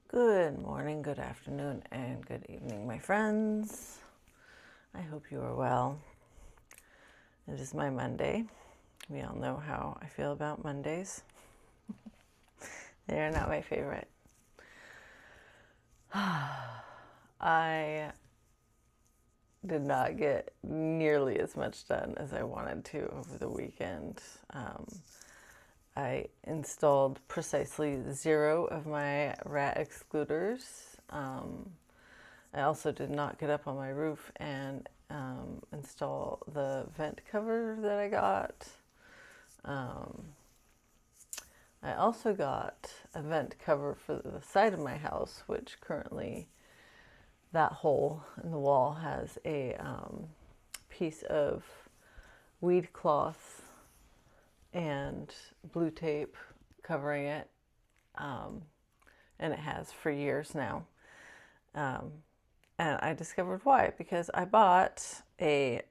Good morning, good afternoon, and good evening, my friends. I hope you are well. It is my Monday. We all know how I feel about Mondays. They are not my favorite. I did not get nearly as much done as I wanted to over the weekend. I installed precisely 0 of my rat excluders. I also did not get up on my roof and install the vent cover that I got. I also got a vent cover for the side of my house, which currently that hole in the wall has a piece of weed cloth and blue tape covering it, and it has for years now. And I discovered why, because I bought a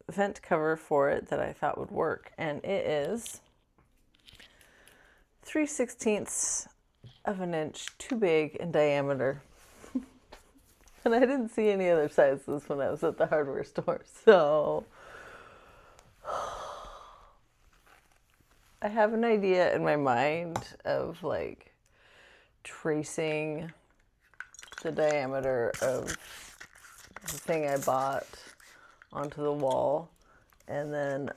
vent cover for it that I thought would work, and it is 3/16 of an inch too big in diameter. And I didn't see any other sizes when I was at the hardware store, so I have an idea in my mind of like tracing the diameter of the thing I bought onto the wall, and then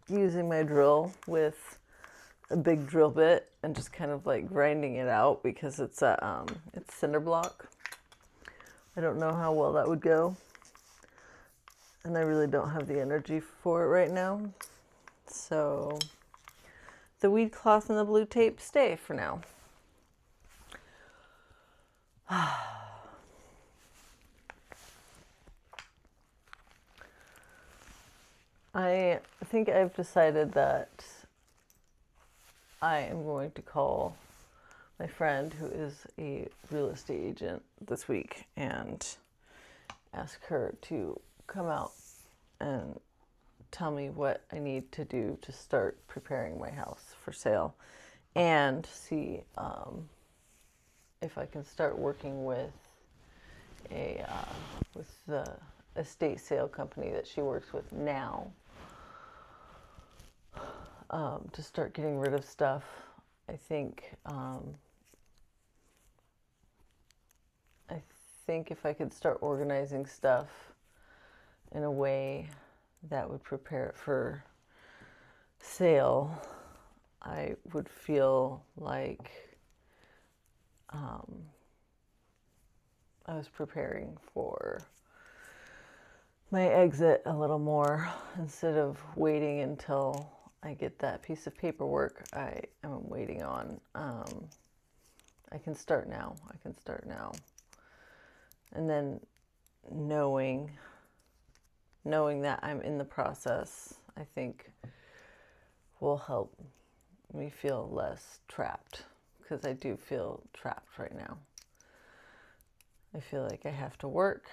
using my drill with a big drill bit and just kind of like grinding it out, because it's cinder block. I don't know how well that would go, and I really don't have the energy for it right now. So the weed cloth and the blue tape stay for now. I think I've decided that I am going to call my friend, who is a real estate agent, this week and ask her to come out and tell me what I need to do to start preparing my house for sale, and see if I can start working with the estate sale company that she works with now, to start getting rid of stuff. I think if I could start organizing stuff in a way that would prepare it for sale, I would feel like I was preparing for my exit a little more, instead of waiting until I get that piece of paperwork I am waiting on. I can start now. And then knowing that I'm in the process, I think will help me feel less trapped, because I do feel trapped right now. I feel like I have to work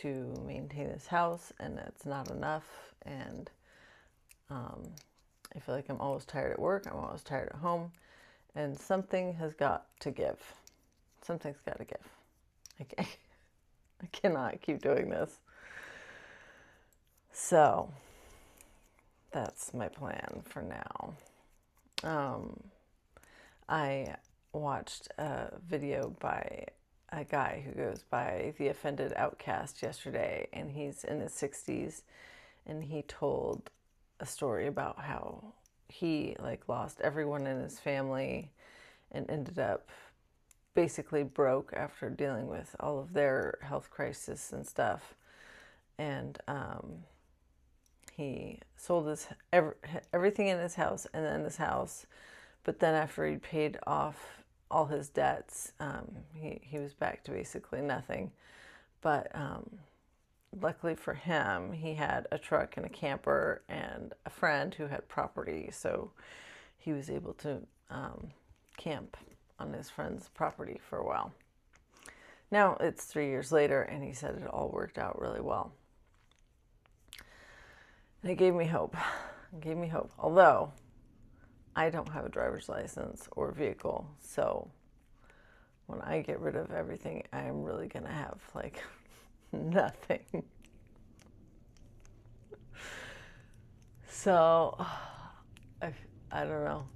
to maintain this house, and it's not enough, and I feel like I'm always tired at work, I'm always tired at home, and something has got to give. Something's got to give. I cannot keep doing this. So that's my plan for now. I watched a video by a guy who goes by The Offended Outcast yesterday, and he's in his 60s, and he told a story about how he lost everyone in his family and ended up basically broke after dealing with all of their health crisis and stuff. And he sold everything in his house and then his house, but then after he paid off all his debts, he was back to basically nothing. But luckily for him, he had a truck and a camper and a friend who had property, so he was able to camp on his friend's property for a while. Now it's 3 years later, and he said it all worked out really well. And it gave me hope. gave me hope. Although I don't have a driver's license or vehicle, so when I get rid of everything, I'm really gonna have like nothing. So I don't know.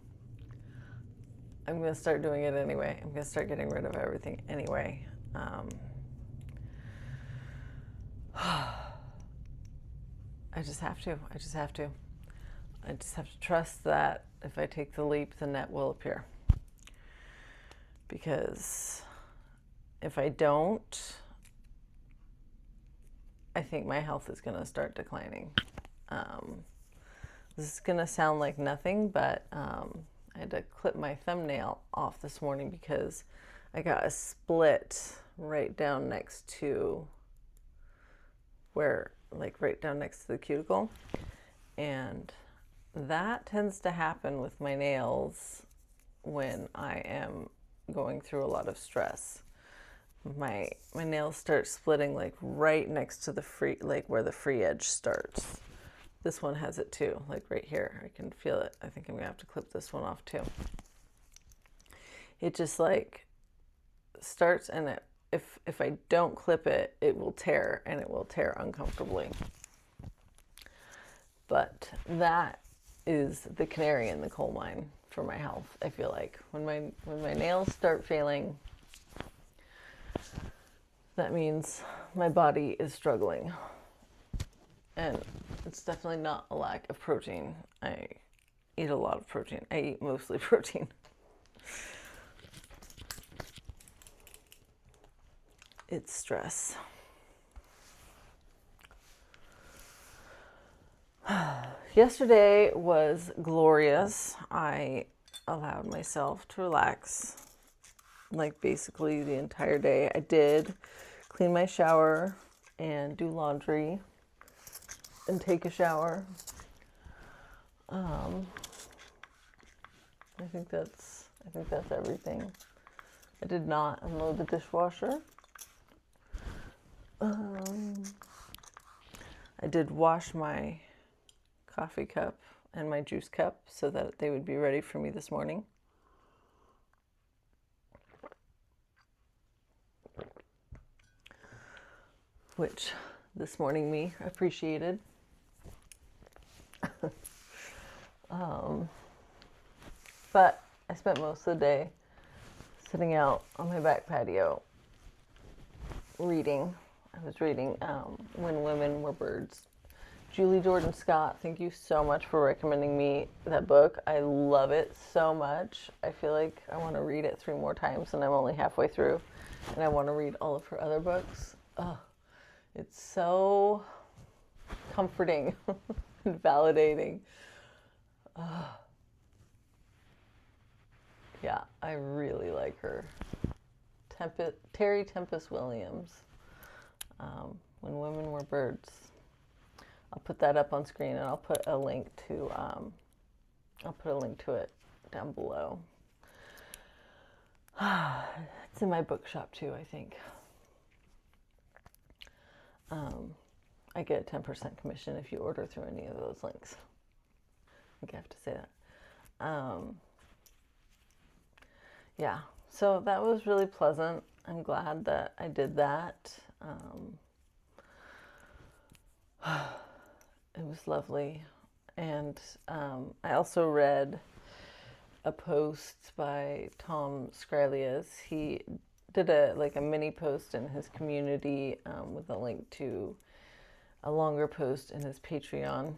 I'm gonna start doing it anyway. I'm gonna start getting rid of everything anyway. I just have to. I just have to. I just have to trust that if I take the leap, the net will appear. Because if I don't, I think my health is going to start declining. This is going to sound like nothing, but I had to clip my thumbnail off this morning because I got a split right down next to where, like right down next to the cuticle. And that tends to happen with my nails when I am going through a lot of stress. My nails start splitting like right next to the free, like where the free edge starts. This one has it too, like right here. I can feel it. I think I'm gonna have to clip this one off too. It just like starts, and if I don't clip it, it will tear, and it will tear uncomfortably. But that is the canary in the coal mine for my health. I feel like when my nails start failing, that means my body is struggling. And it's definitely not a lack of protein. I eat a lot of protein. I eat mostly protein. It's stress. Yesterday was glorious. I allowed myself to relax like basically the entire day. I did clean my shower and do laundry and take a shower. I think that's everything. I did not unload the dishwasher. I did wash my coffee cup and my juice cup so that they would be ready for me this morning. Which this morning me appreciated. But I spent most of the day sitting out on my back patio reading. I was reading When Women Were Birds. Julie Jordan Scott, thank you so much for recommending me that book. I love it so much. I feel like I want to read it 3 more times, and I'm only halfway through, and I want to read all of her other books. Oh, it's so comforting and validating. Yeah, I really like her. Tempest Williams. When Women Were Birds. I'll put that up on screen, and I'll put a link to it down below. It's in my bookshop too, I think. I get a 10% commission if you order through any of those links. I think I have to say that. Yeah, so that was really pleasant. I'm glad that I did that. It was lovely. And I also read a post by Tom Scrilius. He did a mini post in his community with a link to a longer post in his Patreon.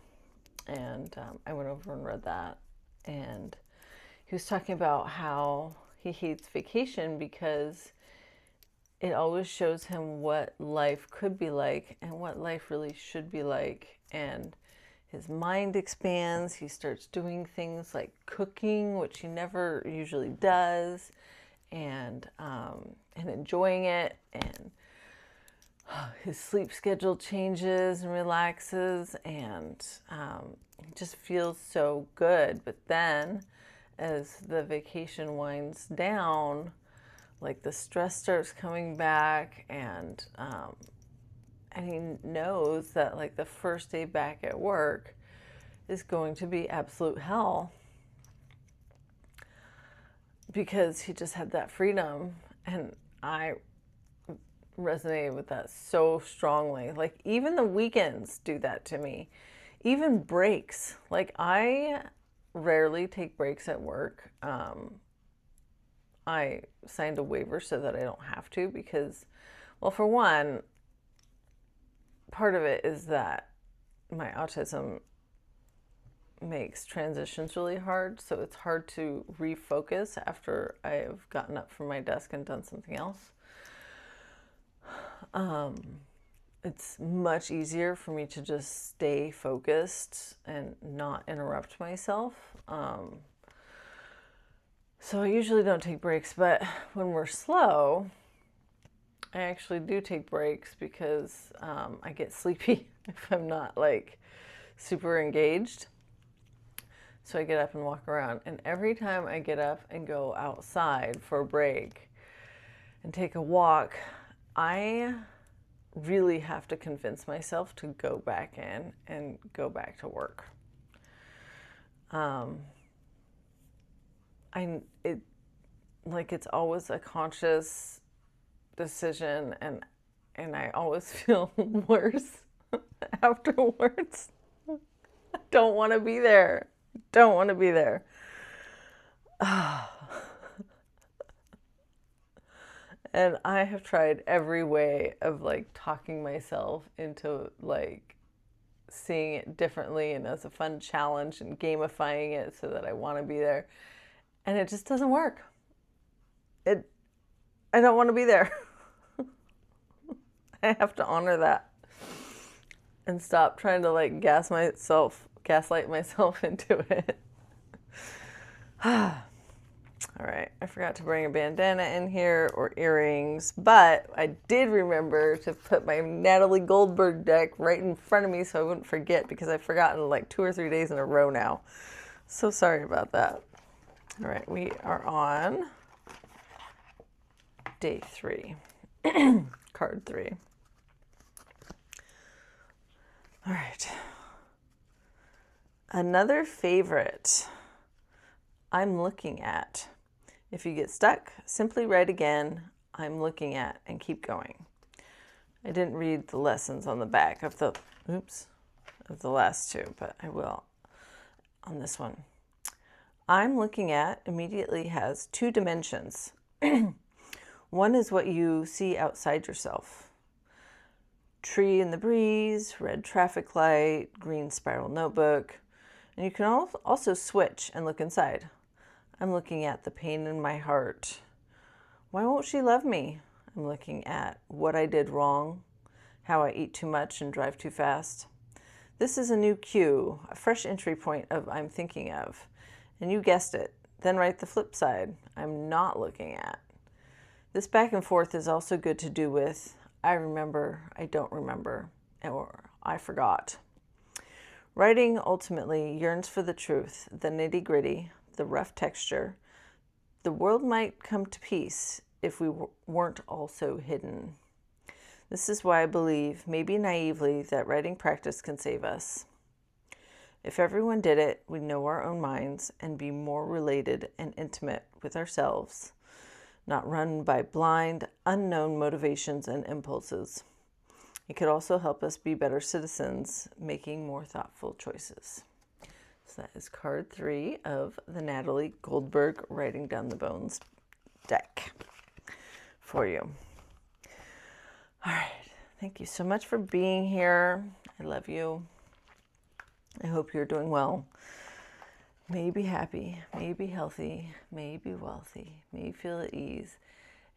And I went over and read that. And he was talking about how he hates vacation because it always shows him what life could be like and what life really should be like. And his mind expands. He starts doing things like cooking, which he never usually does, and enjoying it. And his sleep schedule changes and relaxes, and he just feels so good. But then, as the vacation winds down, like the stress starts coming back, and he knows that like the first day back at work is going to be absolute hell, because he just had that freedom, and I resonated with that so strongly. Like, even the weekends do that to me. Even breaks. Like, I rarely take breaks at work. I signed a waiver so that I don't have to, because, well, for one, part of it is that my autism makes transitions really hard, so it's hard to refocus after I've gotten up from my desk and done something else. It's much easier for me to just stay focused and not interrupt myself. So I usually don't take breaks, but when we're slow, I actually do take breaks, because I get sleepy if I'm not like super engaged. So I get up and walk around, and every time I get up and go outside for a break and take a walk, I really have to convince myself to go back in and go back to work. It's always a conscious decision, and I always feel worse afterwards. I don't want to be there. Don't want to be there. And I have tried every way of like talking myself into like seeing it differently and as a fun challenge and gamifying it so that I want to be there. And it just doesn't work. I don't want to be there. I have to honor that and stop trying to like gaslight myself into it. All right, I forgot to bring a bandana in here or earrings, but I did remember to put my Natalie Goldberg deck right in front of me so I wouldn't forget, because I've forgotten like 2 or 3 days in a row now. So sorry about that. All right, we are on day 3, card 3. All right. Another favorite I'm looking at. If you get stuck, simply write again, I'm looking at, and keep going. I didn't read the lessons on the back of the last 2, but I will on this one. I'm looking at immediately has 2 dimensions. One is what you see outside yourself. Tree in the breeze, red traffic light, green spiral notebook. And you can also switch and look inside. I'm looking at the pain in my heart. Why won't she love me? I'm looking at what I did wrong, how I eat too much and drive too fast. This is a new cue, a fresh entry point of I'm thinking of. And you guessed it. Then write the flip side, I'm not looking at. This back and forth is also good to do with I remember, I don't remember, or I forgot. Writing ultimately yearns for the truth, the nitty-gritty, the rough texture. The world might come to peace if we weren't also hidden. This is why I believe, maybe naively, that writing practice can save us. If everyone did it, we'd know our own minds and be more related and intimate with ourselves, not run by blind, unknown motivations and impulses. It could also help us be better citizens, making more thoughtful choices. So that is card 3 of the Natalie Goldberg Writing Down the Bones deck for you. All right. Thank you so much for being here. I love you. I hope you're doing well. May you be happy. May you be healthy. May you be wealthy. May you feel at ease.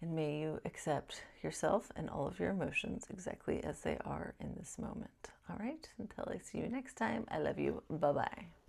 And may you accept yourself and all of your emotions exactly as they are in this moment. All right. Until I see you next time, I love you. Bye-bye.